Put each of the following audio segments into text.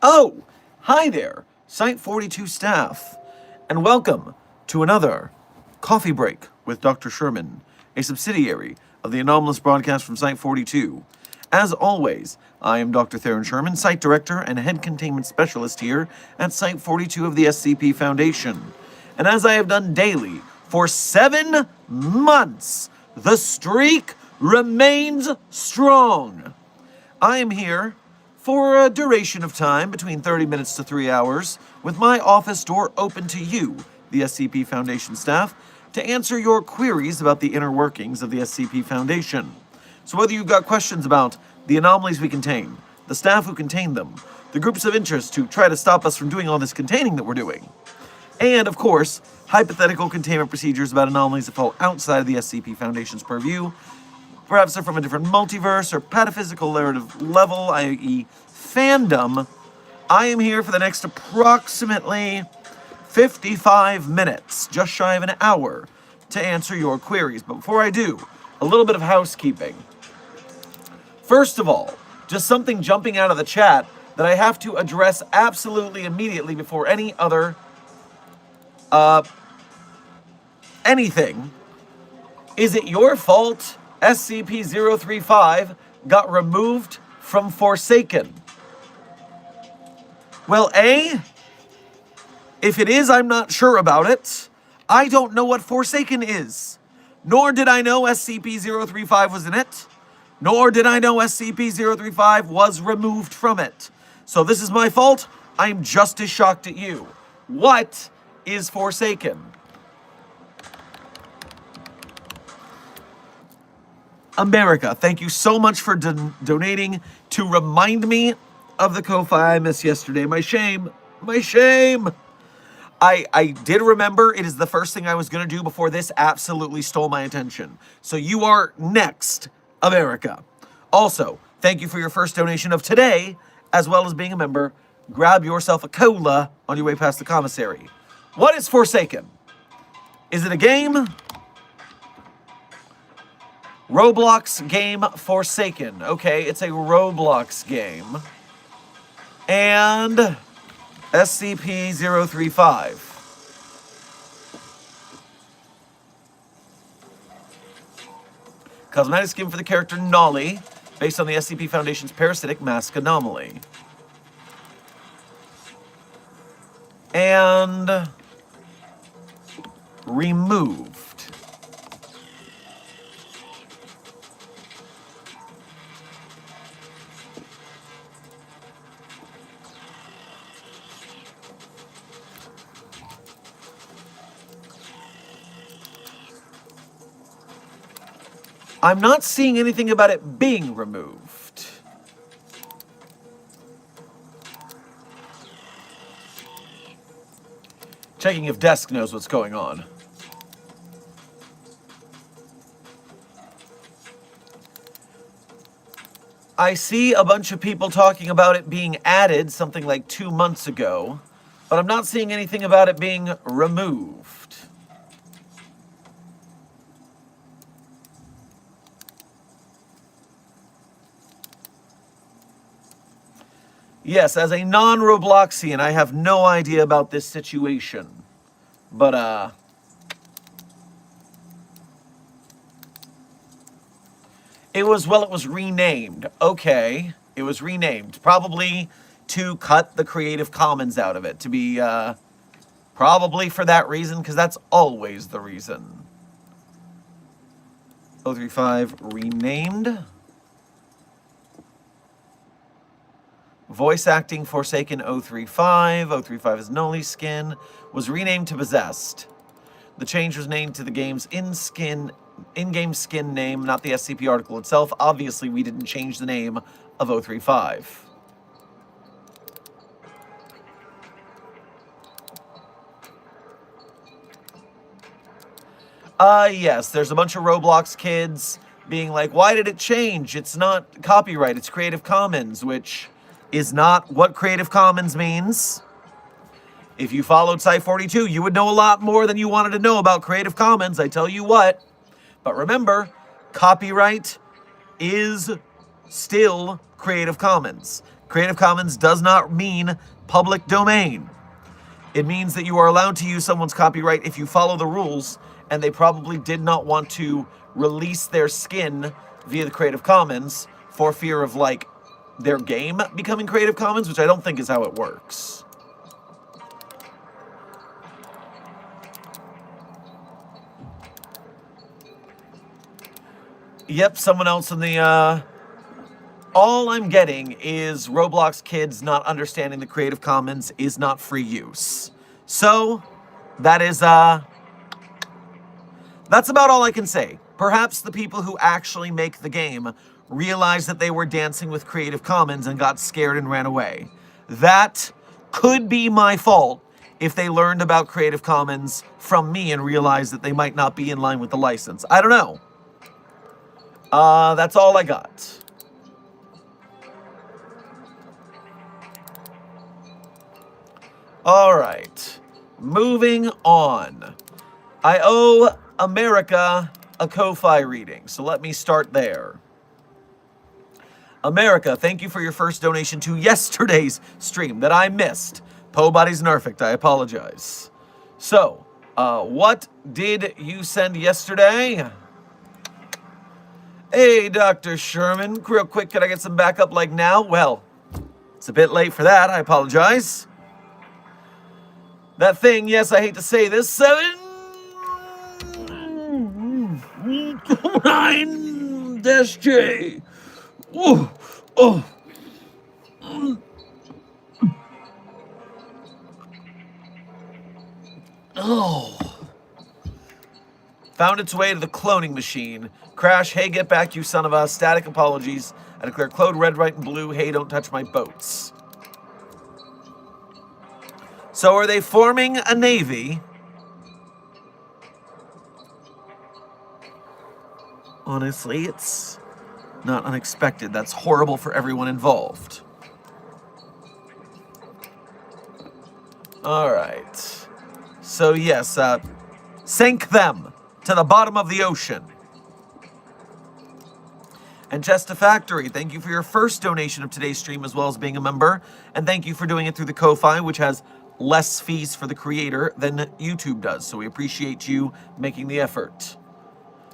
Oh, hi there, Site 42 staff, and welcome to another Coffee Break with Dr. Sherman, a subsidiary of the anomalous broadcast from Site 42. As always, I am Dr. Theron Sherman, Site Director and Head Containment Specialist here at Site 42 of the SCP Foundation. And as I have done daily for 7 months, the streak remains strong. I am here for a duration of time between 30 minutes to 3 hours, with my office door open to you, the SCP Foundation staff, to answer your queries about the inner workings of the SCP Foundation. So whether you've got questions about the anomalies we contain, the staff who contain them, the groups of interest who try to stop us from doing all this containing that we're doing, and, of course, hypothetical containment procedures about anomalies that fall outside of the SCP Foundation's purview, perhaps they're from a different multiverse or pataphysical narrative level, i.e. fandom, I am here for the next approximately 55 minutes, just shy of an hour, to answer your queries. But before I do, a little bit of housekeeping. First of all, just something jumping out of the chat that I have to address absolutely immediately before any other, anything. Is it your fault SCP-035 got removed from Forsaken? Well, A, if it is, I'm not sure about it. I don't know what Forsaken is. Nor did I know SCP-035 was in it. Nor did I know SCP-035 was removed from it. So this is my fault. I'm just as shocked at you. What is Forsaken? America, thank you so much for donating to remind me of the Ko-Fi I missed yesterday. My shame. My shame. I did remember it is the first thing I was going to do before this absolutely stole my attention. So you are next, America. Also, thank you for your first donation of today, as well as being a member. Grab yourself a cola on your way past the commissary. What is Forsaken? Is it a game? Roblox game Forsaken. Okay, it's a Roblox game. And SCP-035. Cosmetic skin for the character Nolly, based on the SCP Foundation's parasitic mask anomaly. And removed. I'm not seeing anything about it being removed. Checking if Desk knows what's going on. I see a bunch of people talking about it being added something like 2 months ago, but I'm not seeing anything about it being removed. Yes, as a non-Robloxian, I have no idea about this situation. But, It was renamed. Okay. It was renamed. Probably to cut the Creative Commons out of it. To be, probably for that reason, because that's always the reason. 035 renamed. Voice acting Forsaken 035. 035 is Noli skin. Was renamed to Possessed. The change was named to the game's in-game skin name, not the SCP article itself. Obviously, we didn't change the name of 035. Yes, there's a bunch of Roblox kids being like, why did it change? It's not copyright, it's Creative Commons, which is not what Creative Commons means. If you followed Site42, you would know a lot more than you wanted to know about Creative Commons, I tell you what. But remember, copyright is still Creative Commons. Creative Commons does not mean public domain. It means that you are allowed to use someone's copyright if you follow the rules, and they probably did not want to release their skin via the Creative Commons for fear of, like, their game becoming Creative Commons, which I don't think is how it works. Yep, someone else in the, all I'm getting is Roblox kids not understanding the Creative Commons is not free use. So, that is, that's about all I can say. Perhaps the people who actually make the game realized that they were dancing with Creative Commons and got scared and ran away. That could be my fault if they learned about Creative Commons from me and realized that they might not be in line with the license. I don't know. That's all I got. All right. Moving on. I owe America a Ko-Fi reading, so let me start there. America, thank you for your first donation to yesterday's stream that I missed. Poe Body's Nerfect, I apologize. So, what did you send yesterday? Hey, Dr. Sherman, real quick, can I get some backup like now? Well, it's a bit late for that, I apologize. That thing, yes, I hate to say this, 7-9-J. Oh, oh. Oh. Found its way to the cloning machine. Crash, hey, get back, you son of a. Static apologies. I declare clone red, white, and blue. Hey, don't touch my boats. So are they forming a navy? Honestly, it's not unexpected. That's horrible for everyone involved. All right. So yes, sink them to the bottom of the ocean. And Just a Factory, thank you for your first donation of today's stream as well as being a member. And thank you for doing it through the Ko-Fi, which has less fees for the creator than YouTube does. So we appreciate you making the effort.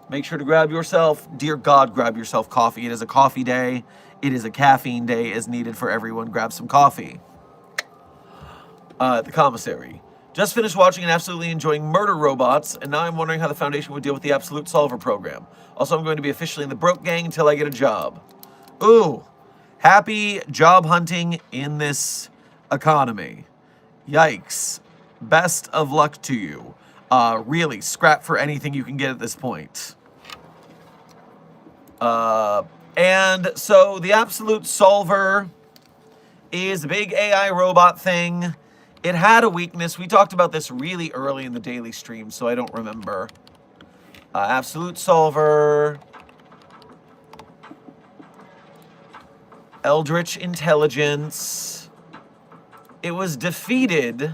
Make sure to grab yourself, dear God, grab yourself coffee. It is a coffee day. It is a caffeine day as needed for everyone. Grab some coffee. The commissary. Just finished watching and absolutely enjoying Murder Robots, and now I'm wondering how the Foundation would deal with the Absolute Solver program. Also, I'm going to be officially in the broke gang until I get a job. Ooh, happy job hunting in this economy. Yikes. Best of luck to you. Really, scrap for anything you can get at this point. And so the Absolute Solver is a big AI robot thing. It had a weakness. We talked about this really early in the daily stream, so I don't remember. Absolute Solver. Eldritch Intelligence. It was defeated.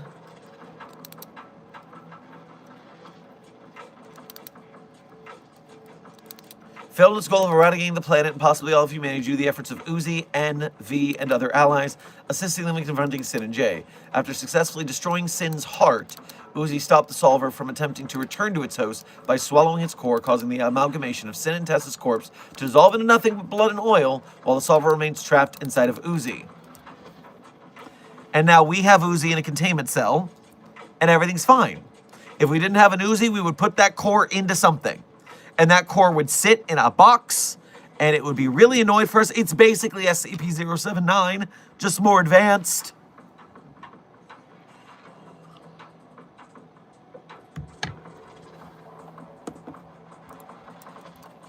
Failed its goal of eradicating the planet and possibly all of humanity due to the efforts of Uzi, N, V, and other allies, assisting them in confronting Sin and J. After successfully destroying Sin's heart, Uzi stopped the solver from attempting to return to its host by swallowing its core, causing the amalgamation of Sin and Tessa's corpse to dissolve into nothing but blood and oil, while the solver remains trapped inside of Uzi. And now we have Uzi in a containment cell, and everything's fine. If we didn't have an Uzi, we would put that core into something. And that core would sit in a box, and it would be really annoying for us. It's basically SCP-079, just more advanced.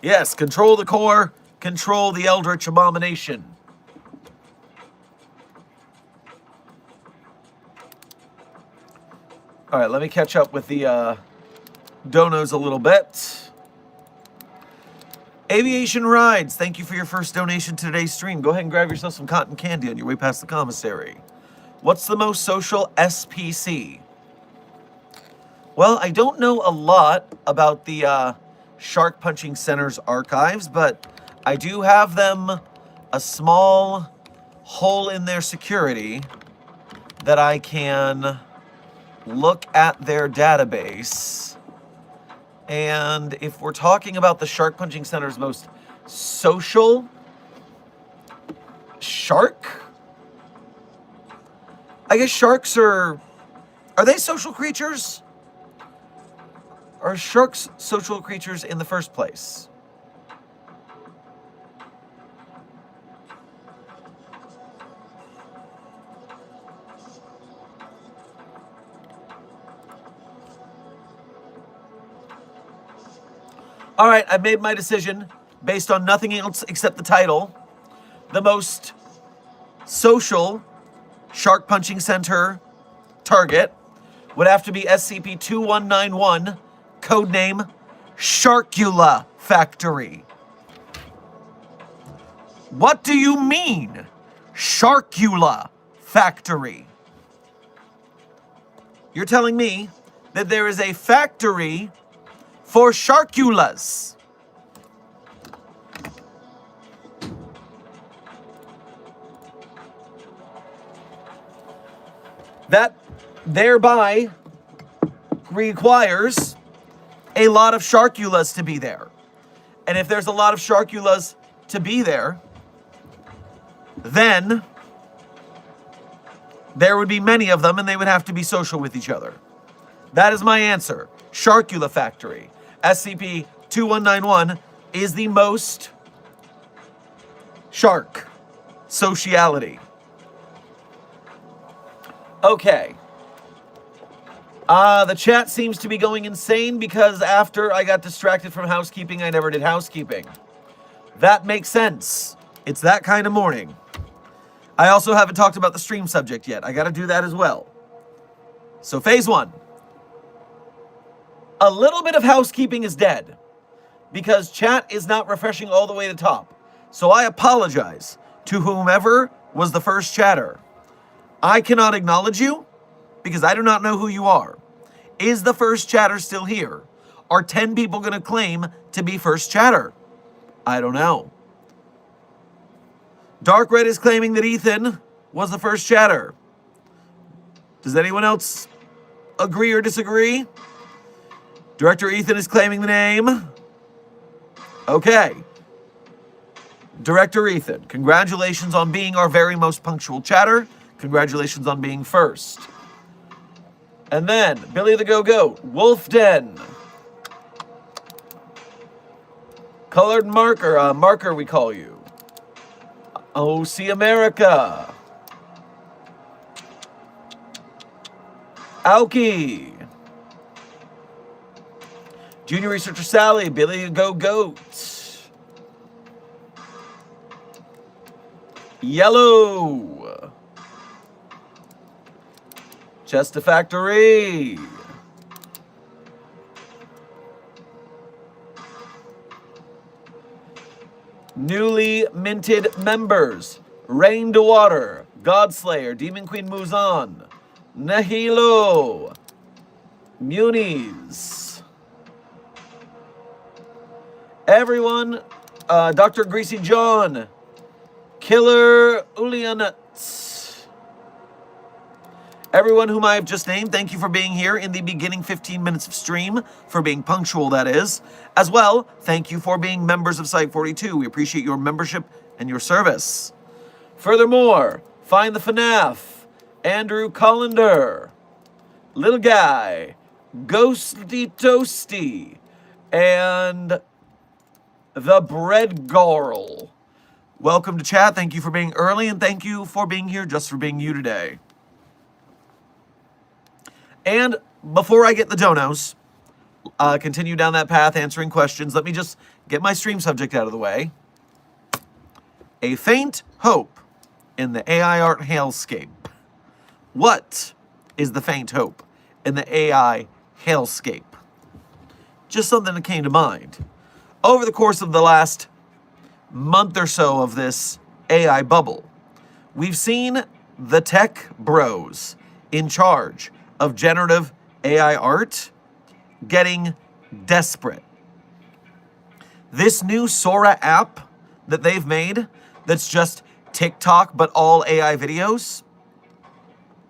Yes, control the core, control the Eldritch Abomination. All right, let me catch up with the donos a little bit. Aviation Rides, thank you for your first donation to today's stream. Go ahead and grab yourself some cotton candy on your way past the commissary. What's the most social SPC? Well, I don't know a lot about the Shark Punching Center's archives, but I do have them a small hole in their security that I can look at their database. And if we're talking about the Shark Punching Center's most social shark, I guess sharks are they social creatures? Are sharks social creatures in the first place? All right, I've made my decision based on nothing else except the title. The most social Shark Punching Center target would have to be SCP-2191, codename Sharkula Factory. What do you mean, Sharkula Factory? You're telling me that there is a factory for Sharkulas. That thereby requires a lot of Sharkulas to be there. And if there's a lot of Sharkulas to be there, then there would be many of them and they would have to be social with each other. That is my answer. Sharkula Factory. SCP-2191 is the most shark sociality. Okay. The chat seems to be going insane because after I got distracted from housekeeping, I never did housekeeping. That makes sense. It's that kind of morning. I also haven't talked about the stream subject yet. I got to do that as well. So phase 1. A little bit of housekeeping is dead because chat is not refreshing all the way to the top. So I apologize to whomever was the first chatter. I cannot acknowledge you because I do not know who you are. Is the first chatter still here? Are 10 people going to claim to be first chatter? I don't know. Dark Red is claiming that Ethan was the first chatter. Does anyone else agree or disagree? Director Ethan is claiming the name. Okay. Director Ethan, congratulations on being our very most punctual chatter. Congratulations on being first. And then, Billy the Go-Goat, Wolf Den. Colored Marker, Marker we call you. OC America. Aoki. Junior Researcher Sally, Billy the Go-Goat. Yellow. Chester Factory. Newly minted members. Rain to Water. Godslayer. Demon Queen Muzan. Nahilo. Muniz. Everyone. Dr. Greasy John. Killer Ulianuts. Everyone whom I have just named, thank you for being here in the beginning 15 minutes of stream, for being punctual, that is. As well, thank you for being members of Site42. We appreciate your membership and your service. Furthermore, Find the FNAF, Andrew Collender, Little Guy, Ghosty Toasty, and The Bread Girl. Welcome to chat. Thank you for being early, and thank you for being here just for being you today. And before I get the donos, continue down that path answering questions, let me just get my stream subject out of the way. A faint hope in the AI art HELLSCAPE. What is the faint hope in the AI HELLSCAPE? Just something that came to mind. Over the course of the last month or so of this AI bubble, we've seen the tech bros in charge of generative AI art getting desperate. This new Sora app that they've made, that's just TikTok but all AI videos,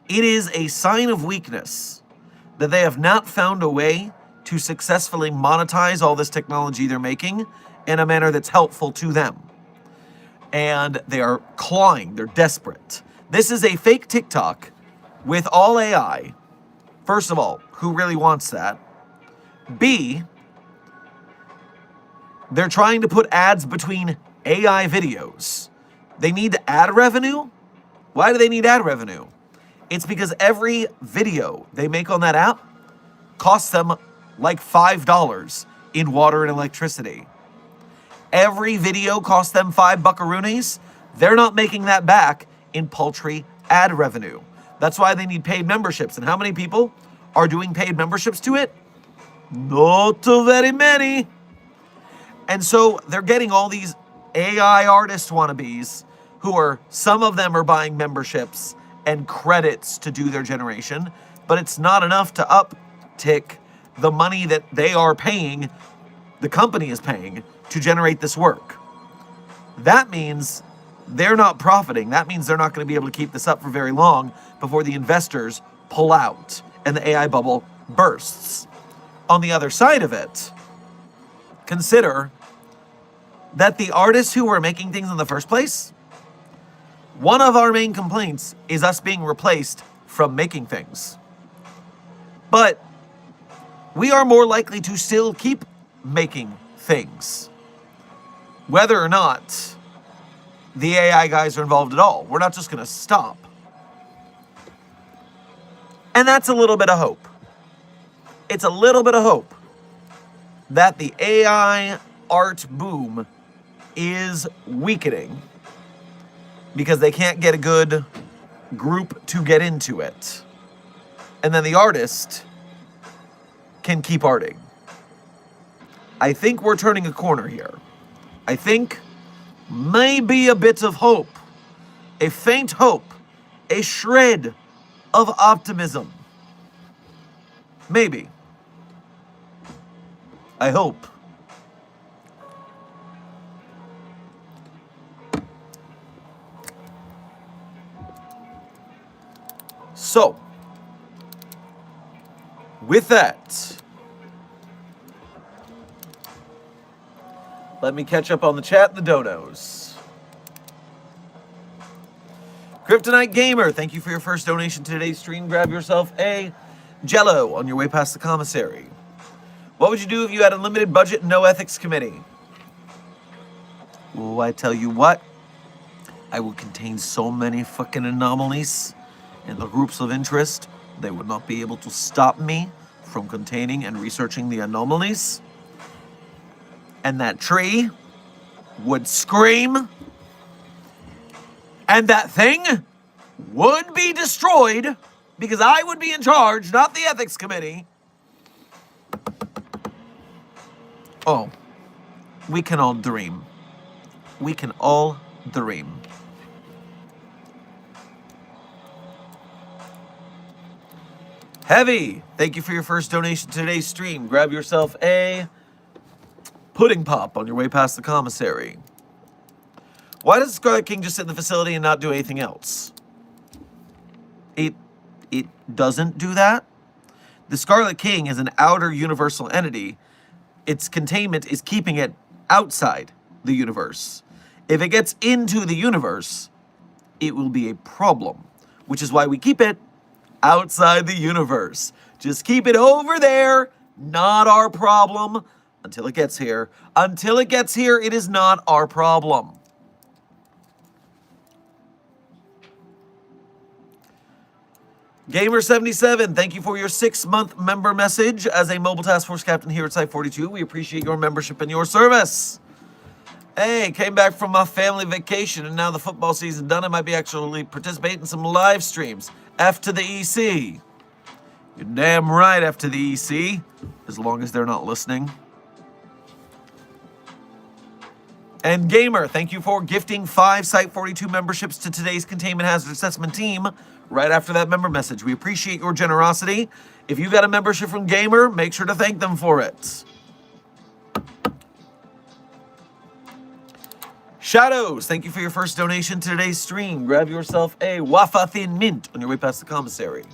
it is a sign of weakness that they have not found a way to successfully monetize all this technology they're making in a manner that's helpful to them. And they are clawing, they're desperate. This is a fake TikTok with all AI. First of all, who really wants that? B, they're trying to put ads between AI videos. They need ad revenue? Why do they need ad revenue? It's because every video they make on that app costs them like $5 in water and electricity. Every video costs them $5 buckaroonies. They're not making that back in paltry ad revenue. That's why they need paid memberships. And how many people are doing paid memberships to it? Not too very many. And so they're getting all these AI artist wannabes who are, some of them are buying memberships and credits to do their generation, but it's not enough to uptick the money that they are paying, the company is paying, to generate this work. That means they're not profiting. That means they're not going to be able to keep this up for very long before the investors pull out and the AI bubble bursts. On the other side of it, consider that the artists who were making things in the first place, one of our main complaints is us being replaced from making things. But we are more likely to still keep making things, whether or not the AI guys are involved at all. We're not just going to stop. And that's a little bit of hope. It's a little bit of hope that the AI art boom is weakening because they can't get a good group to get into it. And then the artist can keep arting. I think we're turning a corner here. I think maybe a bit of hope, a faint hope, a shred of optimism. Maybe. I hope. So, with that, let me catch up on the chat and the donos. Kryptonite Gamer, thank you for your first donation to today's stream. Grab yourself a Jello on your way past the commissary. What would you do if you had a limited budget and no ethics committee? Oh, I tell you what, I would contain so many fucking anomalies in the groups of interest, they would not be able to stop me from containing and researching the anomalies. And that tree would scream, and that thing would be destroyed because I would be in charge, not the ethics committee. Oh, we can all dream. We can all dream. Heavy, thank you for your first donation to today's stream. Grab yourself a pudding pop on your way past the commissary. Why does Scarlet King just sit in the facility and not do anything else? it doesn't do that. The Scarlet King is an outer universal entity. Its containment is keeping it outside the universe. If it gets into the universe, it will be a problem, which is why we keep it outside the universe. Just keep it over there, not our problem, until it gets here. Until it gets here, it is not our problem. Gamer77, thank you for your 6-month member message. As a Mobile Task Force Captain here at Site 42, we appreciate your membership and your service. Hey, came back from my family vacation, and now the football season done. I might be actually participating in some live streams. F to the EC. You're damn right, F to the EC, as long as they're not listening. And Gamer, thank you for gifting 5 Site 42 memberships to today's Containment Hazard Assessment team right after that member message. We appreciate your generosity. If you got a membership from Gamer, make sure to thank them for it. Shadows, thank you for your first donation to today's stream. Grab yourself a Wafa Thin Mint on your way past the commissary.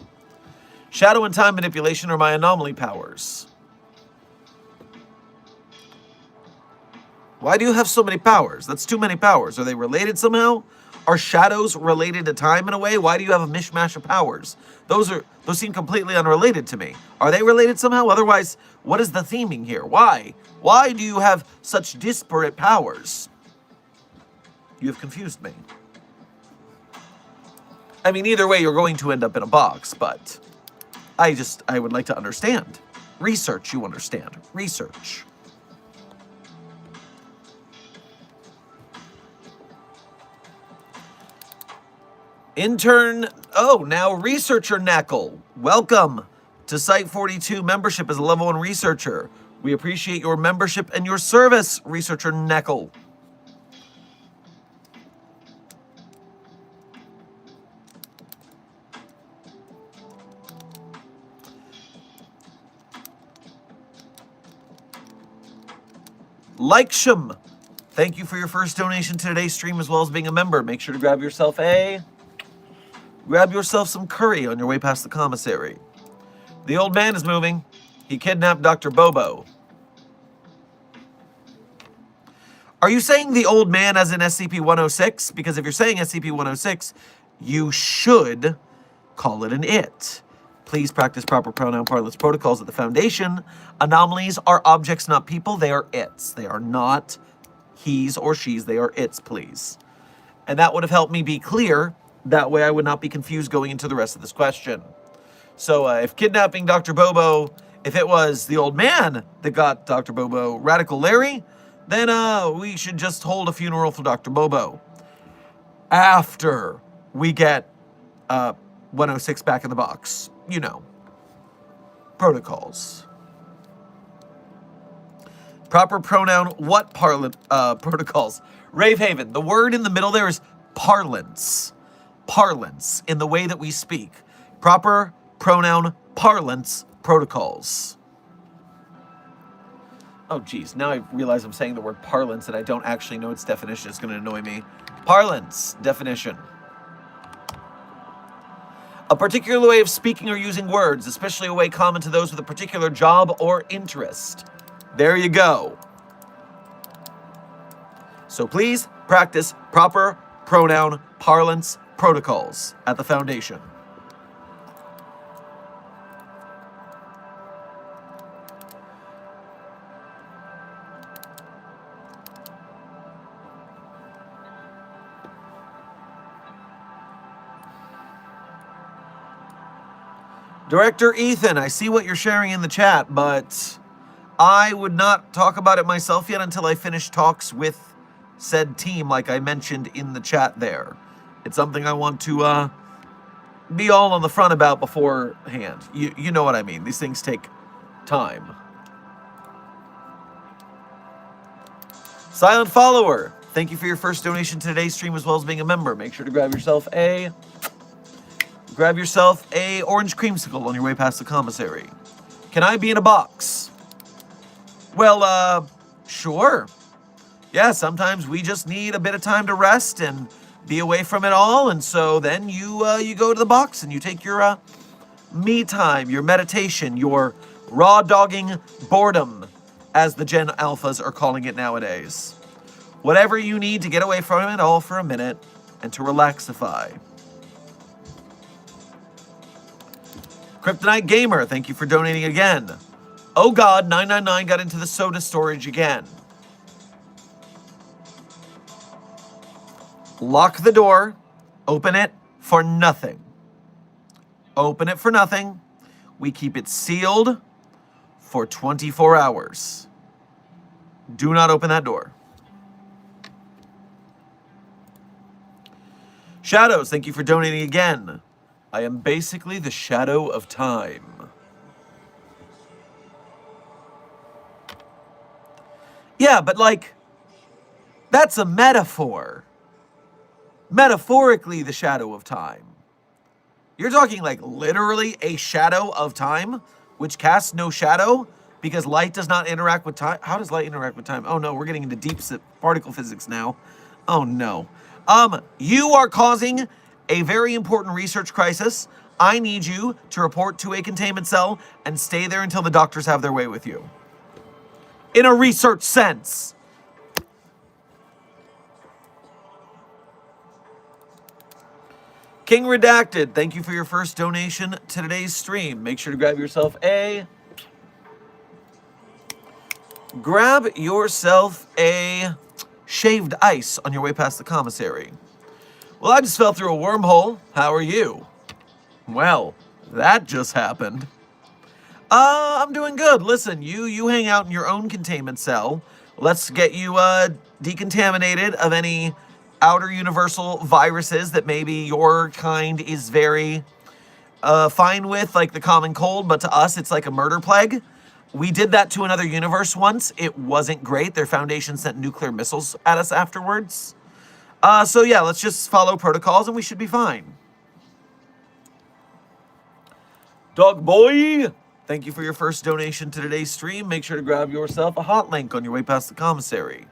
Shadow and time manipulation are my anomaly powers. Why do you have so many powers? That's too many powers. Are they related somehow? Are shadows related to time in a way? Why do you have a mishmash of powers? Those seem completely unrelated to me. Are they related somehow? Otherwise, what is the theming here? Why? Why do you have such disparate powers? You have confused me. I mean, either way, you're going to end up in a box, but I would like to understand. Research, you understand. Research. Intern, now Researcher Knackle. Welcome to Site 42 membership as a level 1 researcher. We appreciate your membership and your service, Researcher Knackle. Likesham, thank you for your first donation to today's stream as well as being a member. Make sure to grab yourself some curry on your way past the commissary. The old man is moving. He kidnapped Dr. Bobo. Are you saying the old man as in SCP-106? Because if you're saying SCP-106, you should call it an it. Please practice proper pronoun parlance protocols at the Foundation. Anomalies are objects, not people. They are its. They are not he's or she's. They are its, please. And that would have helped me be clear. That way I would not be confused going into the rest of this question. So if kidnapping Dr. Bobo, if it was the old man that got Dr. Bobo, Radical Larry, then we should just hold a funeral for Dr. Bobo. After we get 106 back in the box. You know. Protocols. Proper pronoun, what protocols? Ravehaven, the word in the middle there is parlance. Parlance, in the way that we speak. Proper pronoun, parlance, protocols. Oh, geez. Now I realize I'm saying the word parlance and I don't actually know its definition. It's going to annoy me. Parlance, definition. A particular way of speaking or using words, especially a way common to those with a particular job or interest. There you go. So please practice proper pronoun parlance protocols at the Foundation. Director Ethan, I see what you're sharing in the chat, but I would not talk about it myself yet until I finish talks with said team, like I mentioned in the chat there. It's something I want to be all on the front about beforehand. You know what I mean. These things take time. Silent Follower, thank you for your first donation to today's stream as well as being a member. Make sure to grab yourself a orange creamsicle on your way past the commissary. Can I be in a box? Well, sure. Yeah, sometimes we just need a bit of time to rest and be away from it all, and so then you go to the box and you take your me time, your meditation, your raw dogging boredom, as the Gen Alphas are calling it nowadays. Whatever you need to get away from it all for a minute and to relaxify. Kryptonite Gamer, thank you for donating again. Oh God, 999 got into the soda storage again. Lock the door. Open it for nothing. Open it for nothing. We keep it sealed for 24 hours. Do not open that door. Shadows, thank you for donating again. I am basically the shadow of time. Yeah, but like, that's a metaphor. Metaphorically, the shadow of time. You're talking like literally a shadow of time, which casts no shadow because light does not interact with time. How does light interact with time? Oh no, we're getting into deep particle physics now. Oh no. You are causing a very important research crisis. I need you to report to a containment cell and stay there until the doctors have their way with you. In a research sense. King Redacted, thank you for your first donation to today's stream. Make sure to grab yourself a shaved ice on your way past the commissary. Well, I just fell through a wormhole. How are you? Well, that just happened. I'm doing good. Listen, you hang out in your own containment cell. Let's get you decontaminated of any outer universal viruses that maybe your kind is very fine with, like the common cold, but to us it's like a murder plague. We did that to another universe once. It wasn't great. Their Foundation sent nuclear missiles at us afterwards. So yeah, let's just follow protocols and we should be fine. Dog Boy, thank you for your first donation to today's stream. Make sure to grab yourself a hot link on your way past the commissary.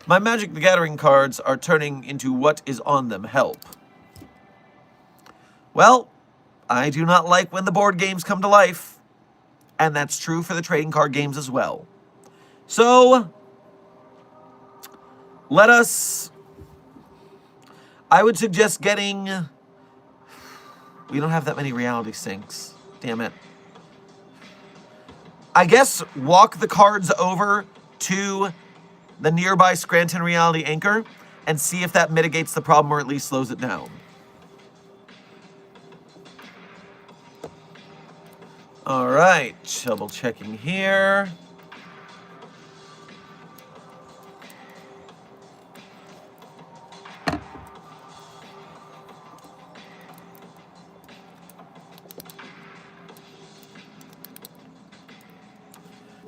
My Magic the Gathering cards are turning into what is on them. Help. Well, I do not like when the board games come to life. And that's true for the trading card games as well. So, I would suggest getting... We don't have that many reality sinks. Damn it. I guess walk the cards over to the nearby Scranton Reality Anchor and see if that mitigates the problem or at least slows it down. All right, double checking here.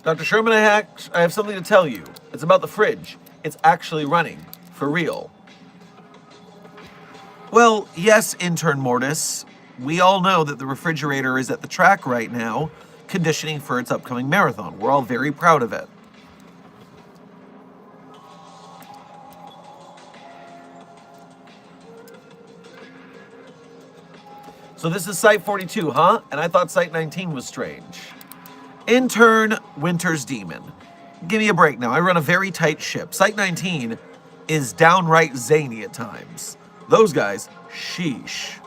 Dr. Sherman, I have something to tell you. It's about the fridge. It's actually running, for real. Well, yes, Intern Mortis. We all know that the refrigerator is at the track right now, conditioning for its upcoming marathon. We're all very proud of it. So this is Site 42, huh? And I thought Site 19 was strange. Intern Winter's Demon. Give me a break now. I run a very tight ship. Site 19 is downright zany at times. Those guys, sheesh.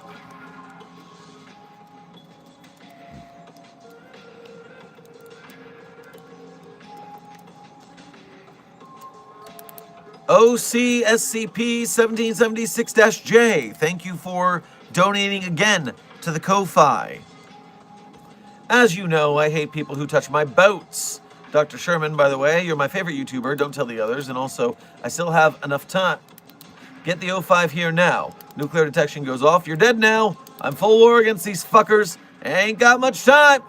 OCSCP-1776-J, thank you for donating again to the Ko-Fi. As you know, I hate people who touch my boats. Dr. Sherman, by the way, you're my favorite YouTuber. Don't tell the others. And also, I still have enough time. Get the O5 here now. Nuclear detection goes off. You're dead now. I'm full war against these fuckers. Ain't got much time.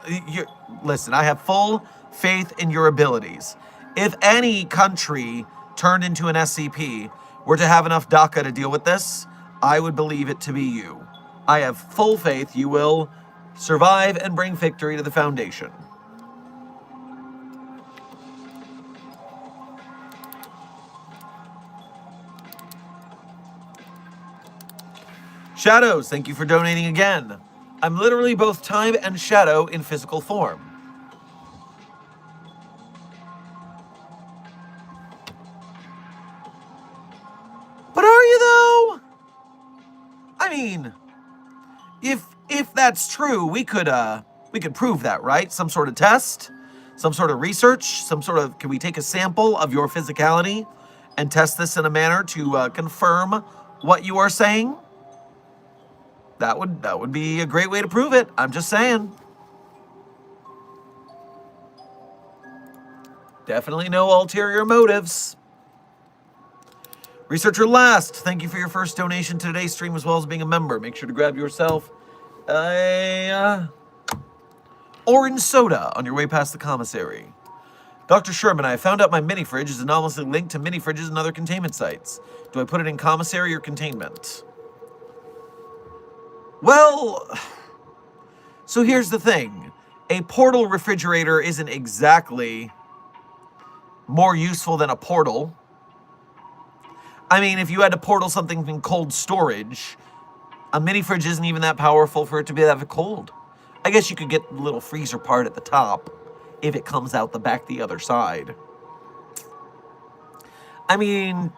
Listen, I have full faith in your abilities. If any country turned into an SCP were to have enough DACA to deal with this, I would believe it to be you. I have full faith you will survive and bring victory to the Foundation. Shadows, thank you for donating again. I'm literally both time and shadow in physical form. But are you though? I mean, if that's true, we could prove that, right? Some sort of test, some sort of research, can we take a sample of your physicality and test this in a manner to confirm what you are saying? That would be a great way to prove it. I'm just saying. Definitely no ulterior motives. Researcher Last, thank you for your first donation to today's stream as well as being a member. Make sure to grab yourself a orange soda on your way past the commissary. Dr. Sherman, I found out my mini fridge is anomalously linked to mini fridges and other containment sites. Do I put it in commissary or containment? Well, so here's the thing. A portal refrigerator isn't exactly more useful than a portal. I mean, if you had to portal something in cold storage, a mini fridge isn't even that powerful for it to be that cold. I guess you could get the little freezer part at the top if it comes out the back the other side. I mean,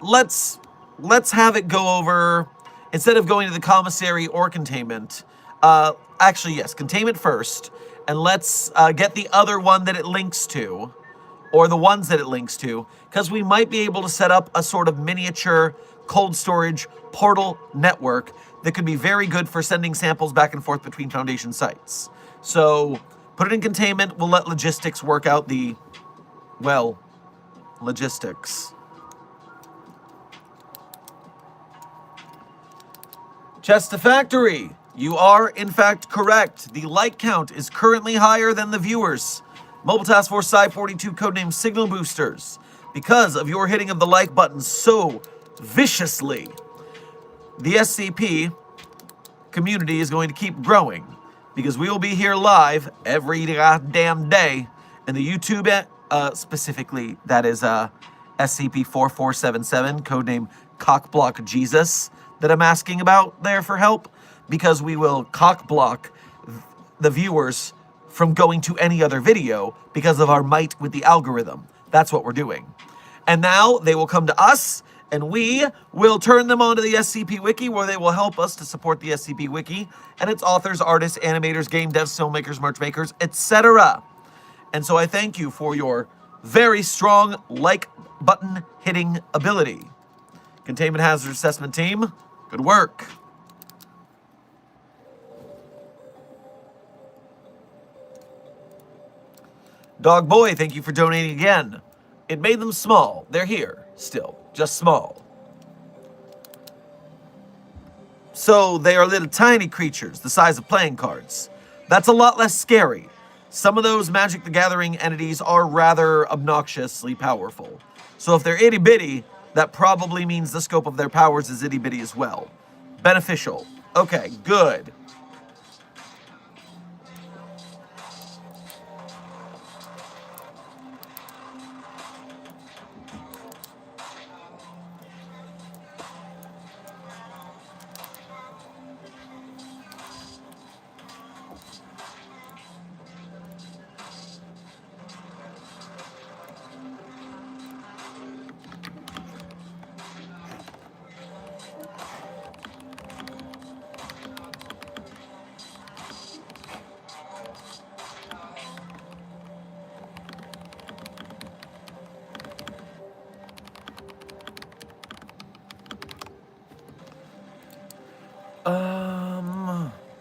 let's have it go over, instead of going to the commissary or containment, actually, yes, containment first, and let's get the other one that it links to, or the ones that it links to, because we might be able to set up a sort of miniature cold storage portal network that could be very good for sending samples back and forth between Foundation sites. So put it in containment. We'll let logistics work out the, well, logistics. Chester Factory, you are in fact correct. The like count is currently higher than the viewers. Mobile Task Force Psi 42, codename Signal Boosters. Because of your hitting of the like button so viciously, the SCP community is going to keep growing, because we will be here live every goddamn day, and the YouTube, specifically, that is SCP-4477, codename Cockblock Jesus, that I'm asking about there for help, because we will cockblock the viewers from going to any other video because of our might with the algorithm. That's what we're doing. And now they will come to us, and we will turn them onto the SCP Wiki, where they will help us to support the SCP Wiki and its authors, artists, animators, game devs, filmmakers, merch makers, etc. And so I thank you for your very strong like button hitting ability. Containment Hazard Assessment Team, good work. Dog Boy, thank you for donating again. It made them small. They're here, still, just small. So they are little tiny creatures, the size of playing cards. That's a lot less scary. Some of those Magic the Gathering entities are rather obnoxiously powerful. So if they're itty bitty, that probably means the scope of their powers is itty bitty as well. Beneficial. Okay, good.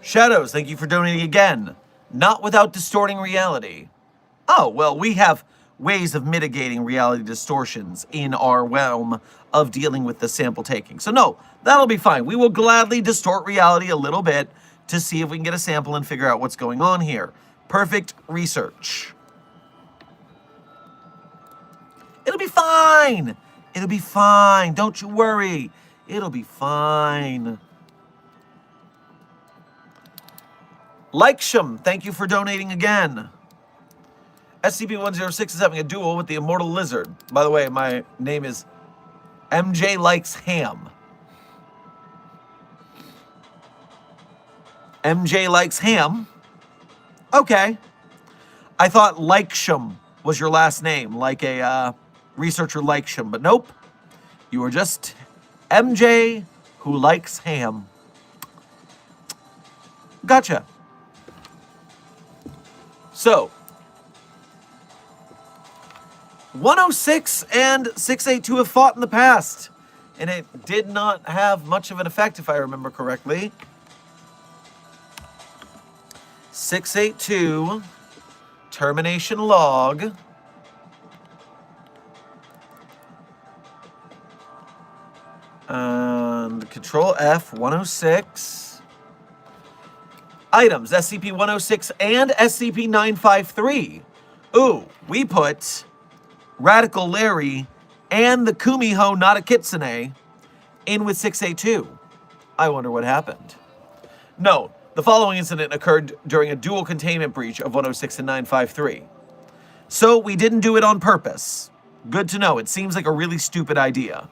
Shadows, thank you for donating again. Not without distorting reality. Oh, well, we have ways of mitigating reality distortions in our realm of dealing with the sample taking. So no, that'll be fine. We will gladly distort reality a little bit to see if we can get a sample and figure out what's going on here. Perfect research. It'll be fine. It'll be fine. Don't you worry. It'll be fine. Likesham, thank you for donating again. SCP-106 is having a duel with the Immortal Lizard. By the way, my name is MJ Likes Ham. MJ likes ham. Okay. I thought Likesham was your last name, like a researcher Likesham, but nope. You are just MJ who likes ham. Gotcha. So, 106 and 682 have fought in the past, and it did not have much of an effect, if I remember correctly. 682, termination log. And Control F, 106. Items, SCP-106 and SCP-953. Ooh, we put Radical Larry and the Kumiho Not a Kitsune in with 682. I wonder what happened. No, the following incident occurred during a dual containment breach of 106 and 953. So we didn't do it on purpose. Good to know. It seems like a really stupid idea.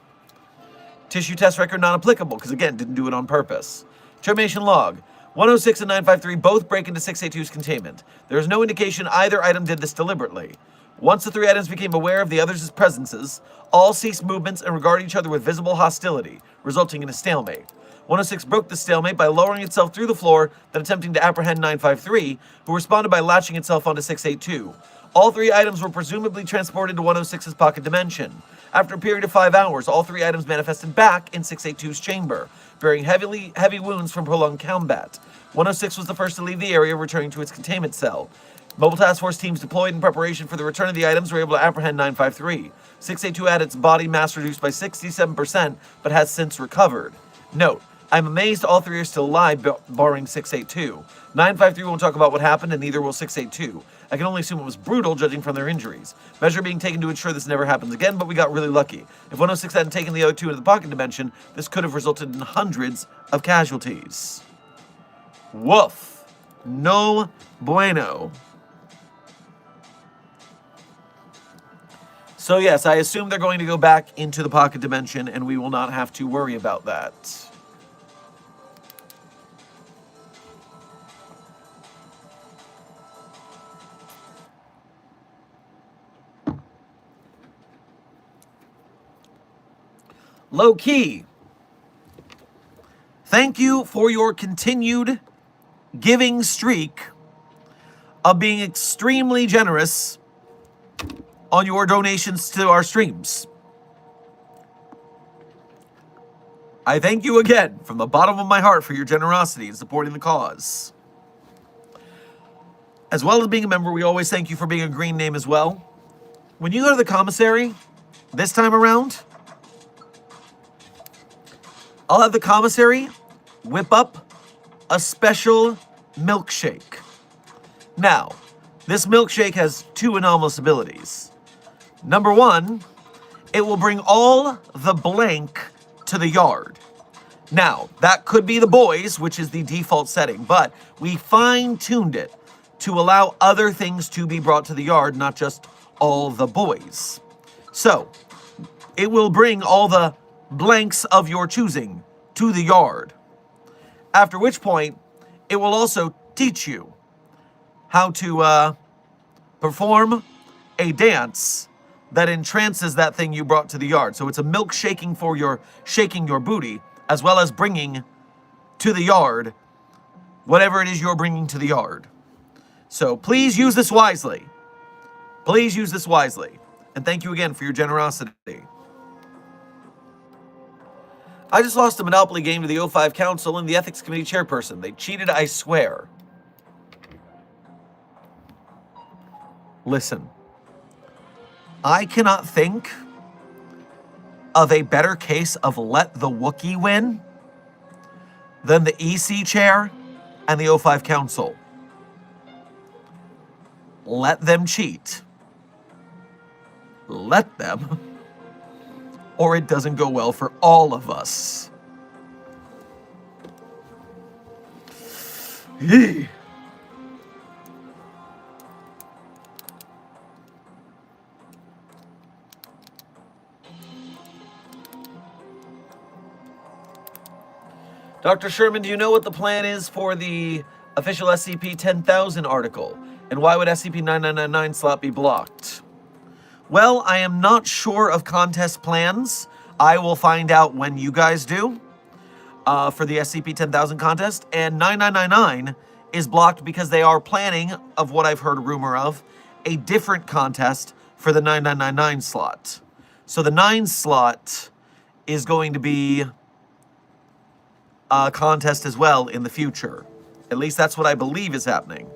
Tissue test record not applicable, because again, didn't do it on purpose. Termination log. 106 and 953 both break into 682's containment. There is no indication either item did this deliberately. Once the three items became aware of the others' presences, all ceased movements and regarded each other with visible hostility, resulting in a stalemate. 106 broke the stalemate by lowering itself through the floor, then attempting to apprehend 953, who responded by latching itself onto 682. All three items were presumably transported to 106's pocket dimension. After a period of 5 hours, all three items manifested back in 682's chamber, bearing heavy wounds from prolonged combat. 106 was the first to leave the area, returning to its containment cell. Mobile task force teams deployed in preparation for the return of the items were able to apprehend 953. 682 had its body mass reduced by 67%, but has since recovered. Note, I'm amazed all three are still alive, barring 682. 953 won't talk about what happened, and neither will 682. I can only assume it was brutal, judging from their injuries. Measure being taken to ensure this never happens again, but we got really lucky. If 106 hadn't taken the other two into the pocket dimension, this could have resulted in hundreds of casualties. Woof. No bueno. So yes, I assume they're going to go back into the pocket dimension, and we will not have to worry about that. Low key. Thank you for your continued giving streak of being extremely generous on your donations to our streams. I thank you again from the bottom of my heart for your generosity in supporting the cause. As well as being a member, we always thank you for being a green name as well. When you go to the commissary this time around, I'll have the commissary whip up a special milkshake. Now, this milkshake has two anomalous abilities. Number one, it will bring all the blank to the yard. Now, that could be the boys, which is the default setting, but we fine-tuned it to allow other things to be brought to the yard, not just all the boys. So, it will bring all the blanks of your choosing to the yard. After which point, it will also teach you how to perform a dance that entrances that thing you brought to the yard. So it's a milk shaking for your shaking your booty, as well as bringing to the yard whatever it is you're bringing to the yard. So please use this wisely. Please use this wisely. And thank you again for your generosity. I just lost a Monopoly game to the O5 Council and the Ethics Committee chairperson. They cheated, I swear. Listen. I cannot think of a better case of let the Wookiee win than the EC chair and the O5 Council. Let them cheat. Let them. Or it doesn't go well for all of us. Yee. Dr. Sherman, do you know what the plan is for the official SCP-10,000 article? And why would SCP-9999 slot be blocked? Well, I am not sure of contest plans. I will find out when you guys do for the SCP-10,000 contest. And 9999 is blocked because they are planning, of what I've heard a rumor of, a different contest for the 9999 slot. So the 9 slot is going to be a contest as well in the future. At least that's what I believe is happening.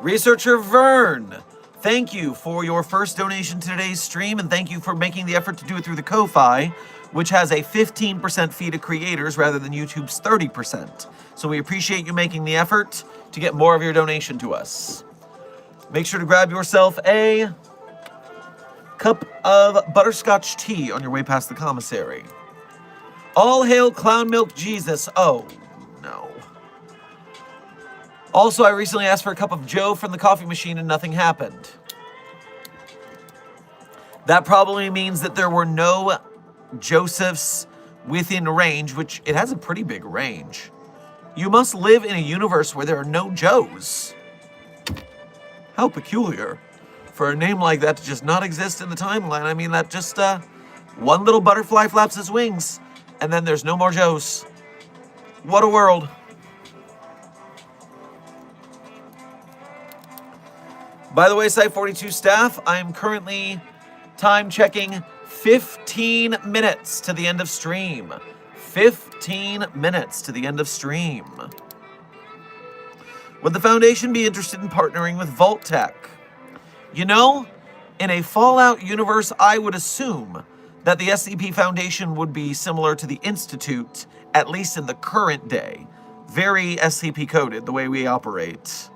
Researcher Vern, thank you for your first donation to today's stream, and thank you for making the effort to do it through the Ko-Fi, which has a 15% fee to creators rather than YouTube's 30%. So we appreciate you making the effort to get more of your donation to us. Make sure to grab yourself a cup of butterscotch tea on your way past the commissary. All hail Clown Milk Jesus. Oh, no. Also, I recently asked for a cup of Joe from the coffee machine and nothing happened. That probably means that there were no Josephs within range, which it has a pretty big range. You must live in a universe where there are no Joes. How peculiar. For a name like that to just not exist in the timeline. I mean, that just, one little butterfly flaps its wings, and then there's no more Joes. What a world. By the way, Site-42 staff, I'm currently time checking 15 minutes to the end of stream. 15 minutes to the end of stream. Would the Foundation be interested in partnering with Vault-Tec? You know, in a Fallout universe, I would assume that the SCP Foundation would be similar to the Institute, at least in the current day. Very SCP-coded, the way we operate.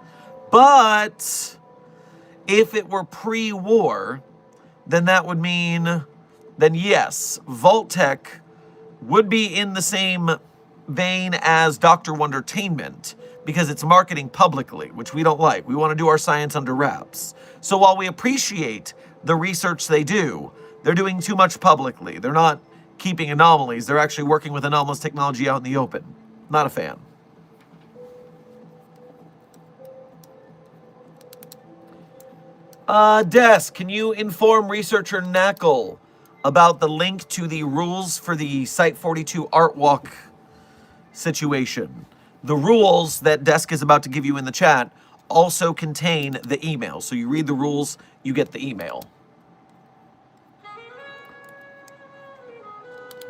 But if it were pre-war, then that would mean, then yes, Vault-Tec would be in the same vein as Dr. Wondertainment, because it's marketing publicly, which we don't like. We want to do our science under wraps. So while we appreciate the research they do, they're doing too much publicly. They're not keeping anomalies. They're actually working with anomalous technology out in the open. Not a fan. Des, can you inform researcher Knackle about the link to the rules for the Site-42 Art Walk situation? The rules that Desk is about to give you in the chat also contain the email. So you read the rules, you get the email.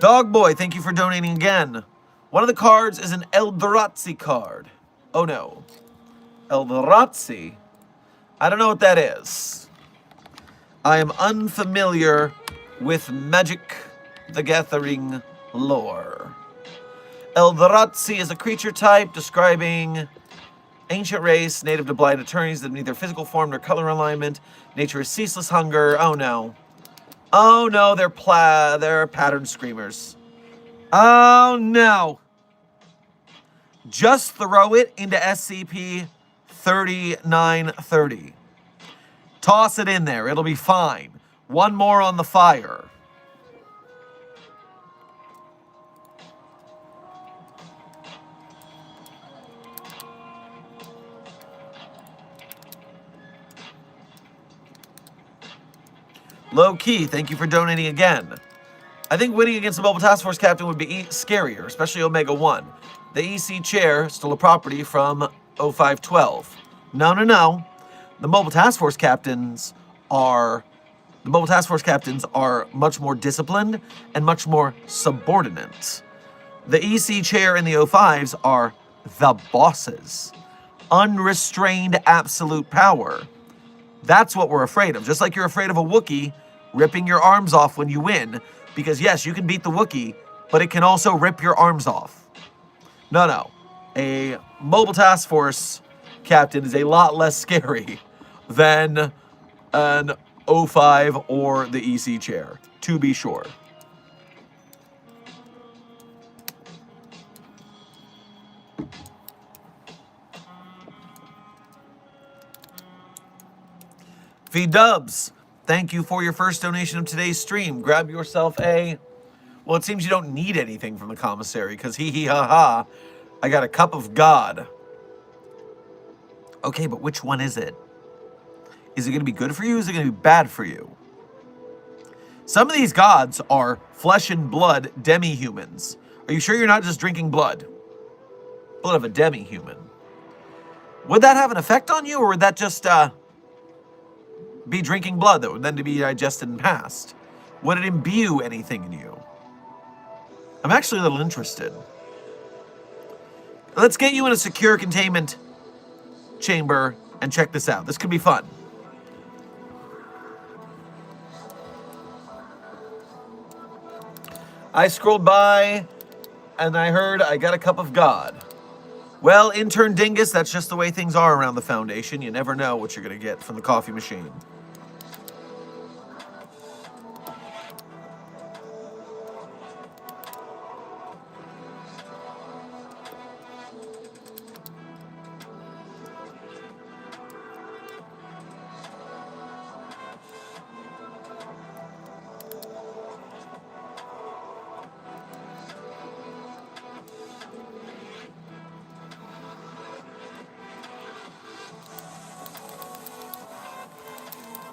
Dogboy, thank you for donating again. One of the cards is an Eldorazzi card. Oh no. Eldorazzi? I don't know what that is. I am unfamiliar with Magic the Gathering lore. Eldorazzi is a creature type describing ancient race, native to blind attorneys that have neither physical form nor color alignment. Nature is ceaseless hunger. Oh no. Oh no, they're pattern screamers. Oh no. Just throw it into SCP-3930. Toss it in there. It'll be fine. One more on the fire. Low Key, thank you for donating again. I think winning against the Mobile Task Force Captain would be scarier, especially Omega 1. The EC chair, still a property from 0512. No. The Mobile Task Force Captains are much more disciplined and much more subordinate. The EC chair and the 05s are the bosses. Unrestrained absolute power. That's what we're afraid of. Just like you're afraid of a Wookiee ripping your arms off when you win. Because yes, you can beat the Wookiee, but it can also rip your arms off. No. A Mobile Task Force Captain is a lot less scary than an 05 or the EC chair, to be sure. V-Dubs, thank you for your first donation of today's stream. Grab yourself a... Well, it seems you don't need anything from the commissary, because hee-hee-ha-ha, I got a cup of God. Okay, but which one is it? Is it going to be good for you? Is it going to be bad for you? Some of these gods are flesh and blood demi-humans. Are you sure you're not just drinking blood? Blood of a demi-human. Would that have an effect on you, or would that just be drinking blood that would then to be digested and passed? Would it imbue anything in you? I'm actually a little interested. Let's get you in a secure containment chamber and check this out. This could be fun. I scrolled by and I heard I got a cup of God. Well, intern Dingus, that's just the way things are around the Foundation. You never know what you're going to get from the coffee machine.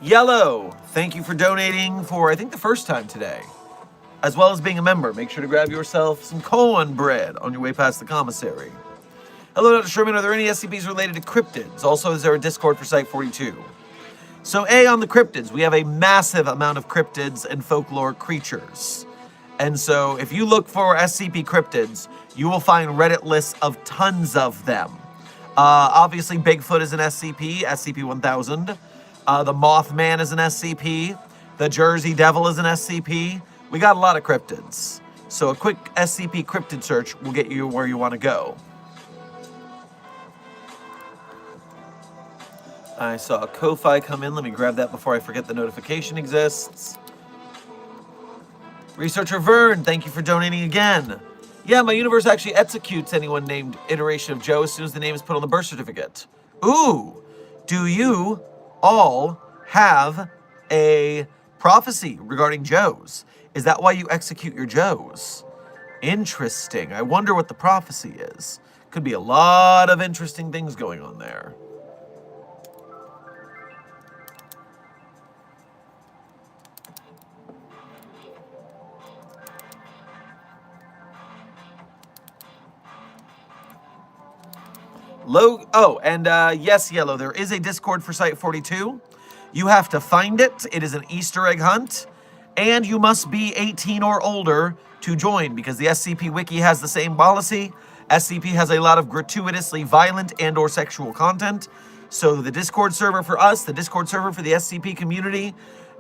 Yellow, thank you for donating for, I think, the first time today, as well as being a member. Make sure to grab yourself some cornbread on your way past the commissary. Hello, Dr. Sherman. Are there any SCPs related to cryptids? Also, is there a Discord for Site 42? So, on the cryptids, we have a massive amount of cryptids and folklore creatures. And so, if you look for SCP cryptids, you will find Reddit lists of tons of them. Obviously, Bigfoot is an SCP, SCP-1000. The Mothman is an SCP. The Jersey Devil is an SCP. We got a lot of cryptids. So a quick SCP cryptid search will get you where you want to go. I saw a Ko-Fi come in. Let me grab that before I forget the notification exists. Researcher Vern, thank you for donating again. Yeah, my universe actually executes anyone named Iteration of Joe as soon as the name is put on the birth certificate. Ooh, do you all have a prophecy regarding Joes? Is that why you execute your Joes? Interesting. I wonder what the prophecy is. Could be a lot of interesting things going on there. Yes, Yellow, there is a Discord for Site 42. You have to find it. It is an Easter egg hunt. And you must be 18 or older to join, because the SCP Wiki has the same policy. SCP has a lot of gratuitously violent and or sexual content. So the Discord server for us, the Discord server for the SCP community,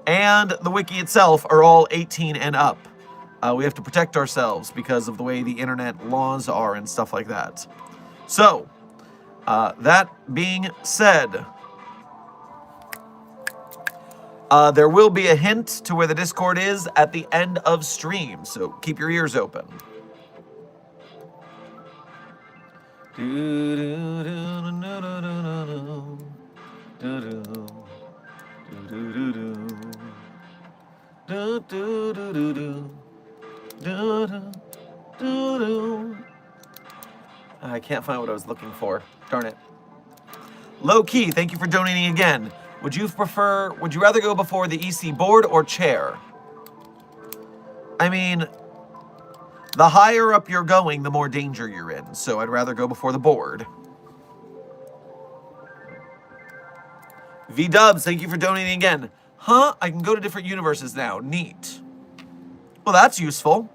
and the Wiki itself are all 18 and up. We have to protect ourselves because of the way the internet laws are and stuff like that. So, that being said, there will be a hint to where the Discord is at the end of stream, so keep your ears open. I can't find what I was looking for. Darn it. Low Key, thank you for donating again. Would you rather go before the EC board or chair? I mean, the higher up you're going, the more danger you're in. So I'd rather go before the board. V-Dubs, thank you for donating again. Huh? I can go to different universes now. Neat. Well, that's useful.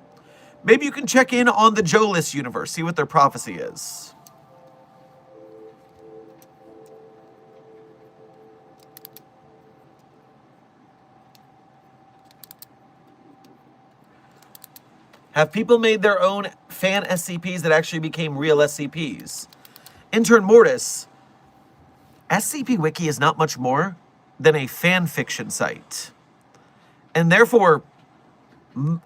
Maybe you can check in on the Joelist universe, see what their prophecy is. Have people made their own fan SCPs that actually became real SCPs? Intern Mortis, SCP Wiki is not much more than a fan fiction site. And therefore,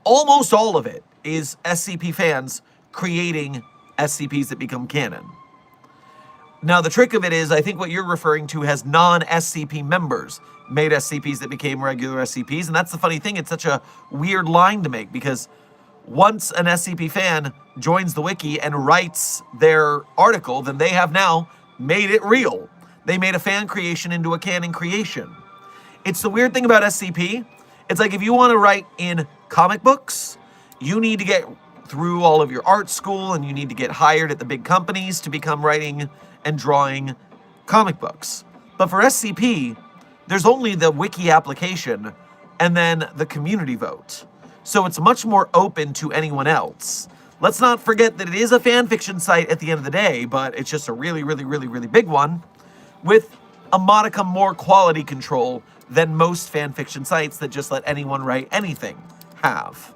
almost all of it is SCP fans creating SCPs that become canon. Now, the trick of it is, I think what you're referring to has non-SCP members made SCPs that became regular SCPs. And that's the funny thing. It's such a weird line to make because once an SCP fan joins the wiki and writes their article, then they have now made it real. They made a fan creation into a canon creation. It's the weird thing about SCP. It's like if you want to write in comic books, you need to get through all of your art school and you need to get hired at the big companies to become writing and drawing comic books. But for SCP, there's only the wiki application and then the community vote. So it's much more open to anyone else. Let's not forget that it is a fan fiction site at the end of the day, but it's just a really, really, really, really big one with a modicum more quality control than most fan fiction sites that just let anyone write anything have.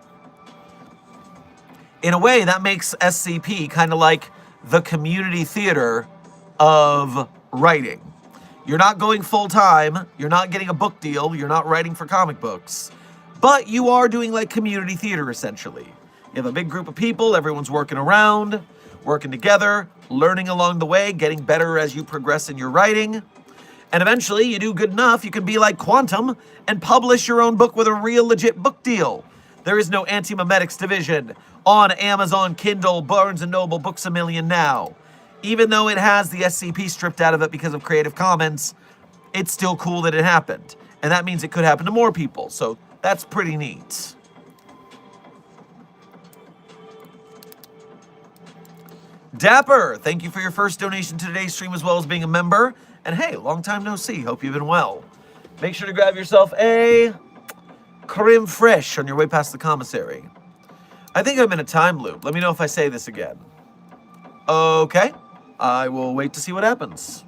In a way, that makes SCP kind of like the community theater of writing. You're not going full-time, you're not getting a book deal, you're not writing for comic books, but you are doing like community theater, essentially. You have a big group of people, everyone's working around, working together, learning along the way, getting better as you progress in your writing, and eventually you do good enough, you can be like Quantum and publish your own book with a real legit book deal. There is no Anti-Memetics division on Amazon, Kindle, Barnes & Noble, Books A Million now. Even though it has the SCP stripped out of it because of Creative Commons, it's still cool that it happened. And that means it could happen to more people, so that's pretty neat. Dapper, thank you for your first donation to today's stream as well as being a member. And hey, long time no see, hope you've been well. Make sure to grab yourself a creme fraiche on your way past the commissary. I think I'm in a time loop. Let me know if I say this again. Okay. I will wait to see what happens.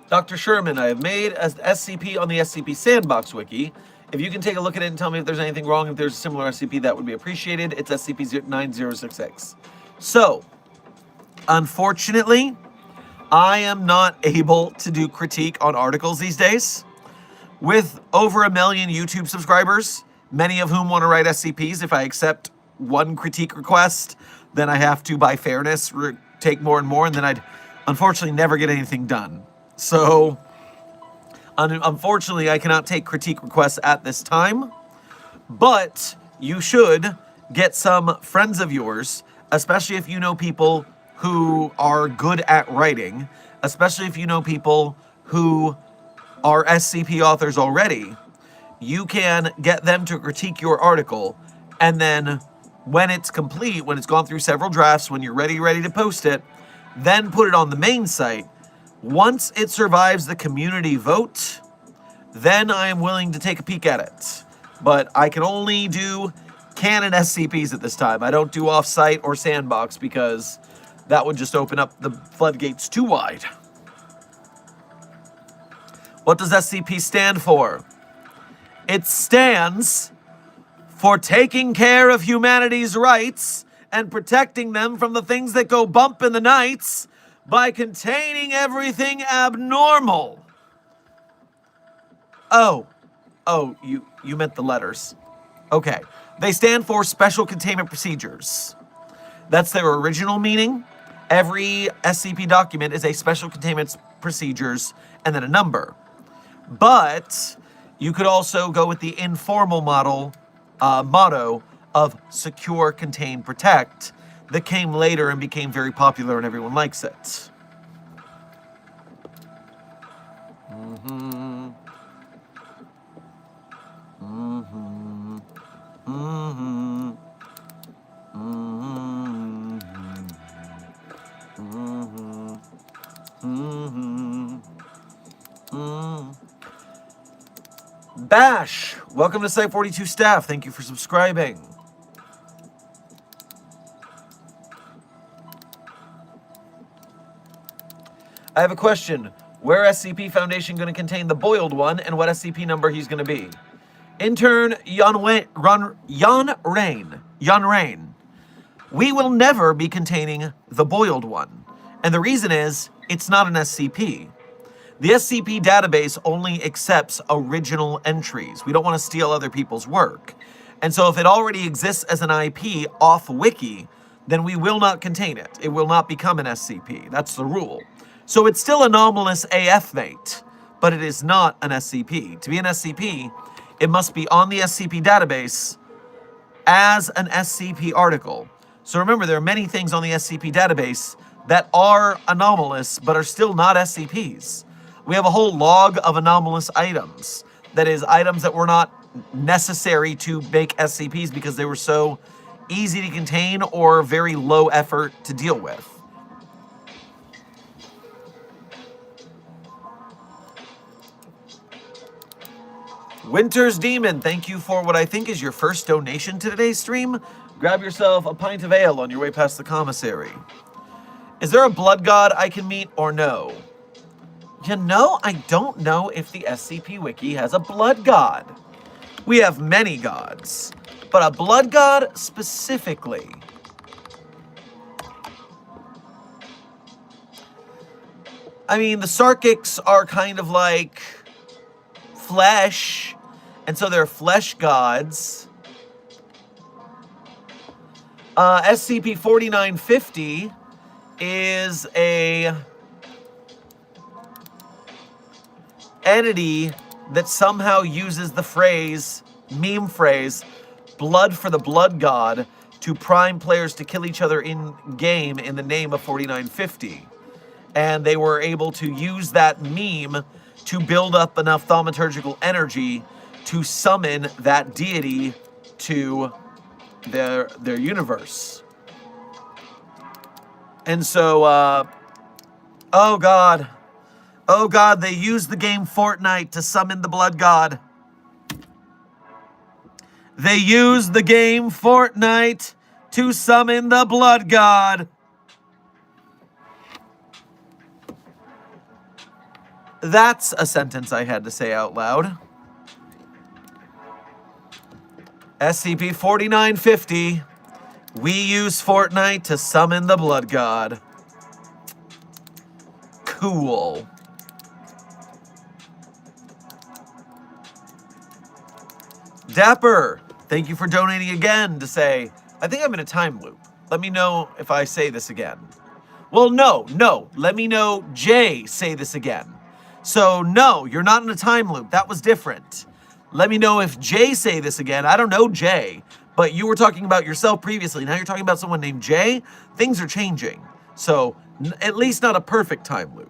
Dr. Sherman, I have made an SCP on the SCP Sandbox Wiki. If you can take a look at it and tell me if there's anything wrong, if there's a similar SCP, that would be appreciated. It's SCP-9066. So, unfortunately, I am not able to do critique on articles these days. With over 1 million YouTube subscribers, many of whom want to write SCPs, if I accept one critique request, then I have to, by fairness, take more and more, and then I'd unfortunately never get anything done. So, unfortunately, I cannot take critique requests at this time, but you should get some friends of yours, especially if you know people who are good at writing, especially if you know people who are SCP authors already. You can get them to critique your article, and then when it's complete, when it's gone through several drafts, when you're ready to post it, then put it on the main site. Once it survives the community vote, then I am willing to take a peek at it. But I can only do canon SCPs at this time. I don't do off-site or sandbox because that would just open up the floodgates too wide. What does SCP stand for? It stands for taking care of humanity's rights and protecting them from the things that go bump in the nights by containing everything abnormal. Oh, you meant the letters. Okay. They stand for Special Containment Procedures. That's their original meaning. Every SCP document is a Special Containment Procedures and then a number. But you could also go with the informal motto of Secure, Contain, Protect that came later and became very popular and everyone likes it. Bash, welcome to Site 42 staff. Thank you for subscribing. I have a question. Where SCP Foundation going to contain the boiled one and what SCP number he's going to be? Intern Yan Rain. We will never be containing the boiled one. And the reason is, it's not an SCP. The SCP database only accepts original entries. We don't want to steal other people's work. And so if it already exists as an IP off wiki, then we will not contain it. It will not become an SCP. That's the rule. So it's still anomalous AF, mate, but it is not an SCP. To be an SCP, it must be on the SCP database as an SCP article. So remember, there are many things on the SCP database that are anomalous, but are still not SCPs. We have a whole log of anomalous items. That is, items that were not necessary to make SCPs because they were so easy to contain or very low effort to deal with. Winter's Demon, thank you for what I think is your first donation to today's stream. Grab yourself a pint of ale on your way past the commissary. Is there a blood god I can meet or no? You know, I don't know if the SCP Wiki has a blood god. We have many gods, but a blood god specifically. I mean, the Sarkics are kind of like flesh, and so they're flesh gods. SCP-4950 is a entity that somehow uses the phrase, meme phrase, blood for the blood god to prime players to kill each other in game in the name of 4950. And they were able to use that meme to build up enough thaumaturgical energy to summon that deity to their universe. And so, oh god, they used the game Fortnite to summon the blood god. They used the game Fortnite to summon the blood god. That's a sentence I had to say out loud. SCP-4950, we use Fortnite to summon the blood god. Cool. Dapper, thank you for donating again to say, I think I'm in a time loop. Let me know if I say this again. Well, no, let me know Jay say this again. So no, you're not in a time loop. That was different. Let me know if Jay say this again. I don't know Jay, but you were talking about yourself previously. Now you're talking about someone named Jay. Things are changing. So at least not a perfect time loop.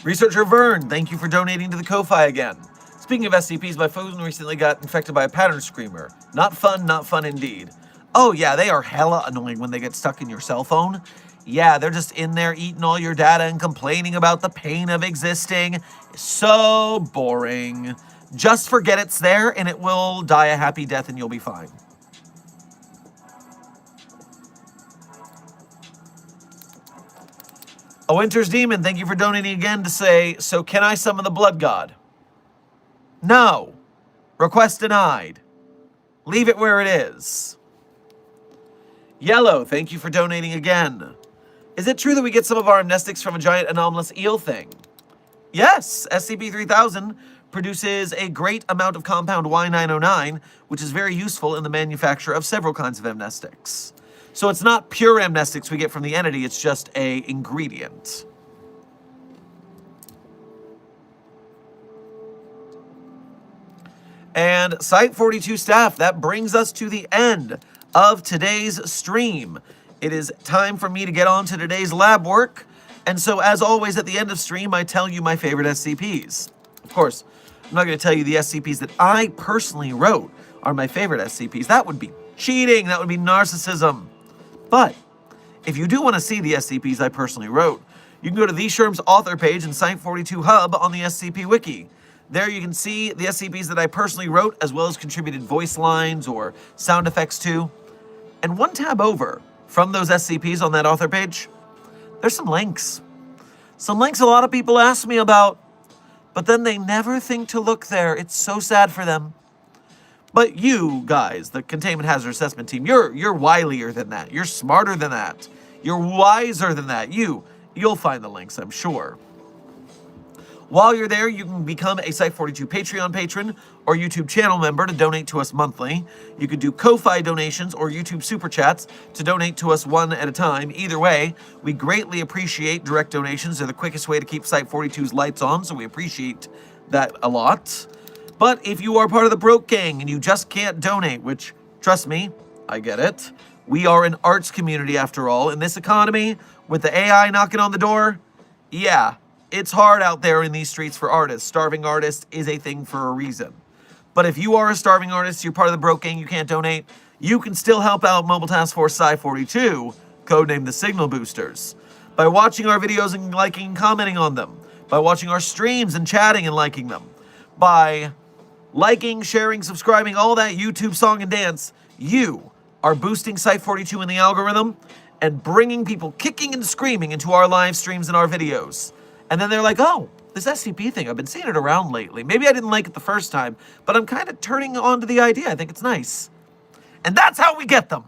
Researcher Vern, thank you for donating to the Ko-Fi again. Speaking of SCPs, my phone recently got infected by a pattern screamer. Not fun indeed. Oh yeah, they are hella annoying when they get stuck in your cell phone. Yeah, they're just in there eating all your data and complaining about the pain of existing. So boring. Just forget it's there and it will die a happy death and you'll be fine. A Winter's Demon, thank you for donating again to say, so can I summon the blood god? No. Request denied. Leave it where it is. Yellow, thank you for donating again. Is it true that we get some of our amnestics from a giant anomalous eel thing? Yes, SCP-3000 produces a great amount of compound Y909, which is very useful in the manufacture of several kinds of amnestics. So it's not pure amnestics we get from the entity, it's just an ingredient. And Site-42 staff, that brings us to the end of today's stream. It is time for me to get on to today's lab work. And so, as always, at the end of stream, I tell you my favorite SCPs. Of course, I'm not going to tell you the SCPs that I personally wrote are my favorite SCPs. That would be cheating. That would be narcissism. But if you do want to see the SCPs I personally wrote, you can go to the Sherm's author page in Site-42 Hub on the SCP Wiki. There you can see the SCPs that I personally wrote, as well as contributed voice lines or sound effects to. And one tab over from those SCPs on that author page, there's some links. Some links a lot of people ask me about, but then they never think to look there. It's so sad for them. But you guys, the Containment Hazard Assessment Team, you're wilier than that. You're smarter than that. You're wiser than that. You'll find the links, I'm sure. While you're there, you can become a Site42 Patreon patron or YouTube channel member to donate to us monthly. You could do Ko-Fi donations or YouTube Super Chats to donate to us one at a time. Either way, we greatly appreciate direct donations. They're the quickest way to keep Site42's lights on, so we appreciate that a lot. But if you are part of the broke gang and you just can't donate, which, trust me, I get it. We are an arts community after all. In this economy, with the AI knocking on the door, yeah, it's hard out there in these streets for artists. Starving artist is a thing for a reason. But if you are a starving artist, you're part of the broke gang, you can't donate, you can still help out Mobile Task Force Sci-42, codenamed the Signal Boosters, by watching our videos and liking and commenting on them, by watching our streams and chatting and liking them, by liking, sharing, subscribing, all that YouTube song and dance. You are boosting Site42 in the algorithm and bringing people kicking and screaming into our live streams and our videos. And then they're like, oh, this SCP thing, I've been seeing it around lately. Maybe I didn't like it the first time, but I'm kind of turning on to the idea. I think it's nice. And that's how we get them.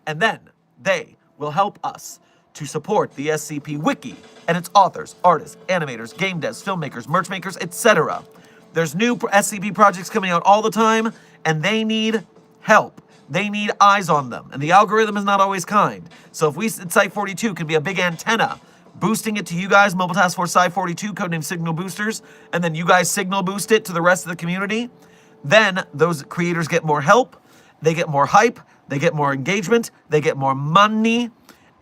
And then they will help us to support the SCP Wiki and its authors, artists, animators, game devs, filmmakers, merch makers, etc. There's new SCP projects coming out all the time, and they need help. They need eyes on them, and the algorithm is not always kind. So if we at Site42 can be a big antenna, boosting it to you guys, Mobile Task Force Sci-42, codenamed Signal Boosters, and then you guys signal boost it to the rest of the community, then those creators get more help, they get more hype, they get more engagement, they get more money,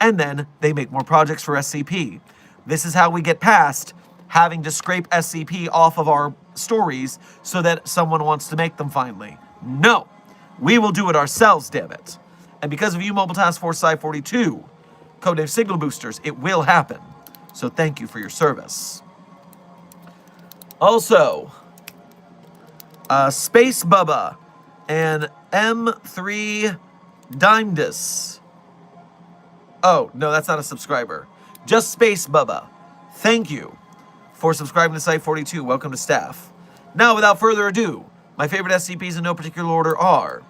and then they make more projects for SCP. This is how we get past having to scrape SCP off of our stories so that someone wants to make them finally. No, we will do it ourselves, damn it. And because of you, Mobile Task Force Sci-42, codename Signal Boosters, it will happen. So thank you for your service. Also, Space Bubba and M3 Dimedus. Oh, no, that's not a subscriber. Just Space Bubba. Thank you for subscribing to Site42. Welcome to staff. Now, without further ado, my favorite SCPs in no particular order are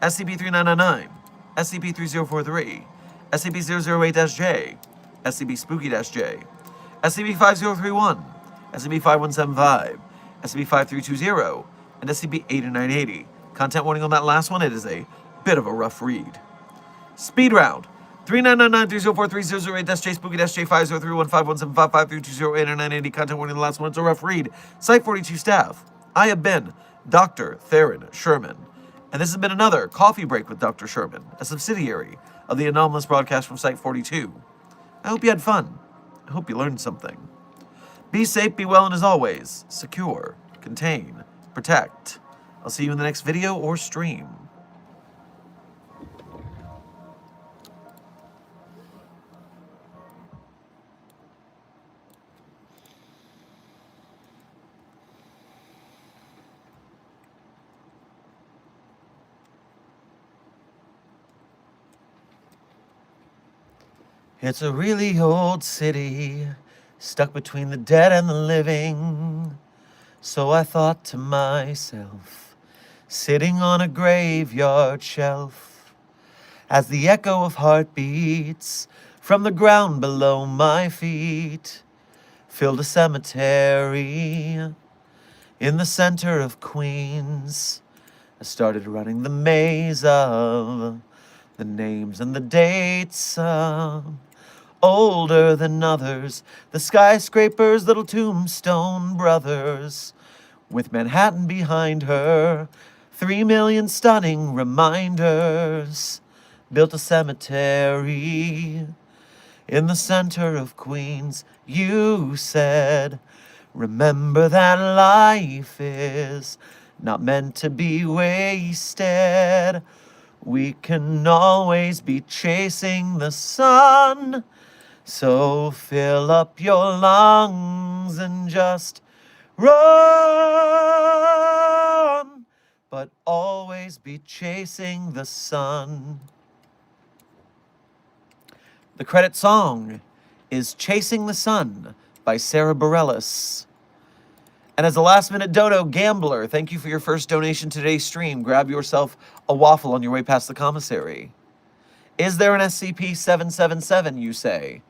SCP-3999, SCP-3043, SCP-008-J, SCP-Spooky-J, SCP-5031, SCP-5175, SCP-5320, and SCP-8980. Content warning on that last one, it is a bit of a rough read. Speed round. 3999-3043-008-J, Spooky-J, 5031-5175-5320-8980. Content warning on the last one, it's a rough read. Site42 staff. I have been Dr. Theron Sherman, and this has been another Coffee Break with Dr. Sherman, a subsidiary of the anomalous broadcast from Site42. I hope you had fun. I hope you learned something. Be safe, be well, and as always, secure, contain, protect. I'll see you in the next video or stream. It's a really old city, stuck between the dead and the living. So I thought to myself, sitting on a graveyard shelf, as the echo of heartbeats from the ground below my feet filled a cemetery in the center of Queens. I started running the maze of the names and the dates, older than others, the skyscrapers, little tombstone brothers, with Manhattan behind her, 3 million stunning reminders, built a cemetery in the center of Queens. You said, remember that life is not meant to be wasted. We can always be chasing the sun. So fill up your lungs and just run, but always be chasing the sun. The credit song is Chasing the Sun by Sarah Bareilles. And as a last-minute dono, Gambler, thank you for your first donation to today's stream. Grab yourself a waffle on your way past the commissary. Is there an SCP-777, you say?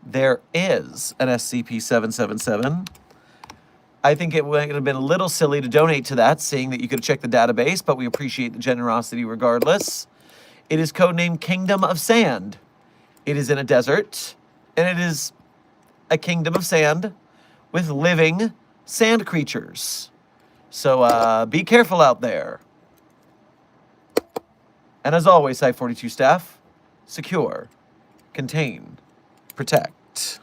There is an SCP-777. I think it would have been a little silly to donate to that, seeing that you could have checked the database, but we appreciate the generosity regardless. It is codenamed Kingdom of Sand. It is in a desert, and it is a kingdom of sand with living sand creatures. So be careful out there. And as always, Site-42 staff, secure, contain, protect.